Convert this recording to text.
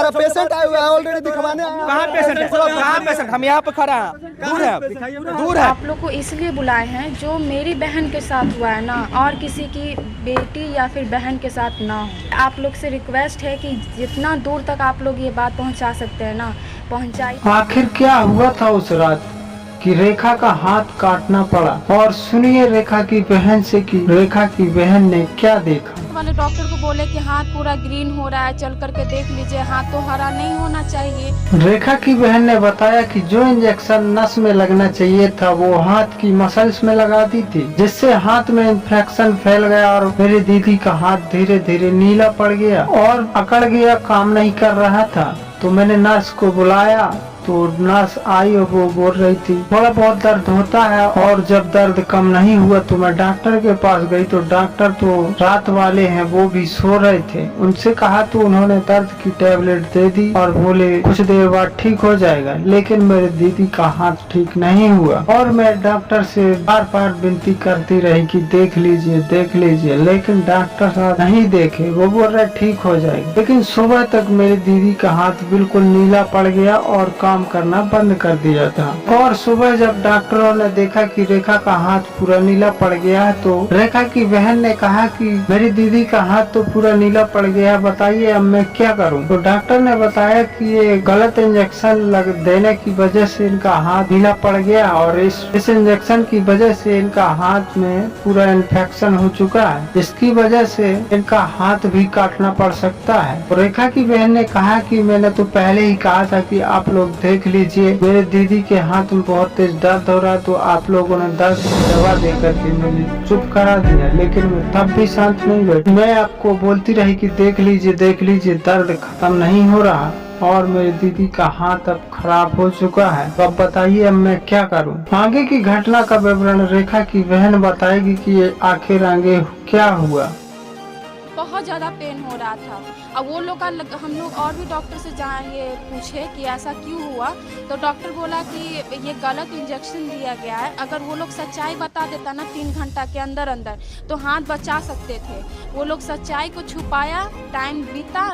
हमारा पेशेंट आया हुआ है ऑलरेडी दिखवाने आया। कहाँ पेशेंट है? कहाँ पेशेंट? हम यहाँ पे खड़ा हैं। दूर है, दूर है। आप लोग को इसलिए बुलाए हैं जो मेरी बहन के साथ हुआ है ना, और किसी की बेटी या फिर बहन के साथ ना हो। आप लोग से रिक्वेस्ट है कि जितना दूर तक आप लोग ये बात पहुंचा सकते हैं ना, पहुंचाइए। आखिर क्या हुआ था उस रात कि रेखा का हाथ काटना पड़ा? और सुनिए रेखा की बहन से कि रेखा की बहन ने क्या देखा। वाले डॉक्टर को बोले कि हाथ पूरा ग्रीन हो रहा है, चल करके देख लीजिए, हाथ तो हरा नहीं होना चाहिए। रेखा की बहन ने बताया कि जो इंजेक्शन नस में लगना चाहिए था वो हाथ की मसल्स में लगा दी थी, जिससे हाथ में इन्फेक्शन फैल गया और मेरी दीदी का हाथ धीरे धीरे नीला पड़ गया और अकड़ गया, काम नहीं कर रहा था। तो मैंने नर्स को बुलाया तो नर्स आई और वो बोल रही थी थोड़ा बहुत दर्द होता है, और जब दर्द कम नहीं हुआ तो मैं डॉक्टर के पास गई तो डॉक्टर तो रात वाले हैं वो भी सो रहे थे। उनसे कहा तो उन्होंने दर्द की टेबलेट दे दी और बोले कुछ देर बाद ठीक हो जाएगा, लेकिन मेरी दीदी का हाथ ठीक नहीं हुआ। और मैं डॉक्टर से बार बार विनती करती रही कि देख लीजिए, लेकिन डॉक्टर साहब नहीं देखे, वो बोल रहे ठीक हो जाएगा। लेकिन सुबह तक मेरी दीदी का हाथ बिल्कुल नीला पड़ गया और काम करना बंद कर दिया था। और सुबह जब डॉक्टरों ने देखा कि रेखा का हाथ पूरा नीला पड़ गया है तो रेखा की बहन ने कहा कि मेरी दीदी का हाथ तो पूरा नीला पड़ गया, बताइए अब मैं क्या करूं। तो डॉक्टर ने बताया कि ये गलत इंजेक्शन देने की वजह से इनका हाथ नीला पड़ गया और इस इंजेक्शन की वजह से इनका हाथ में पूरा इन्फेक्शन हो चुका है, इसकी वजह से इनका हाथ भी काटना पड़ सकता है। तो रेखा की बहन ने कहा कि मैंने तो पहले ही कहा था कि आप लोग देख लीजिए, मेरे दीदी के हाथ में बहुत तेज दर्द हो रहा, तो आप लोगों ने दर्द की दवा देकर के मुझे चुप करा दिया, लेकिन मैं तब भी शांत नहीं बैठी। मैं आपको बोलती रही कि देख लीजिए, दर्द खत्म नहीं हो रहा और मेरी दीदी का हाथ अब खराब हो चुका है। अब बताइए अब मैं क्या करूं। आगे की घटना का विवरण रेखा की बहन बताएगी कि ये आखिर आगे क्या हुआ। बहुत ज़्यादा पेन हो रहा था। अब वो लोग हम लोग और भी डॉक्टर से ये पूछे कि ऐसा क्यों हुआ, तो डॉक्टर बोला कि ये गलत इंजेक्शन दिया गया है। अगर वो लोग सच्चाई बता देता ना 3 घंटा के अंदर तो हाथ बचा सकते थे। वो लोग सच्चाई को छुपाया, टाइम बीता।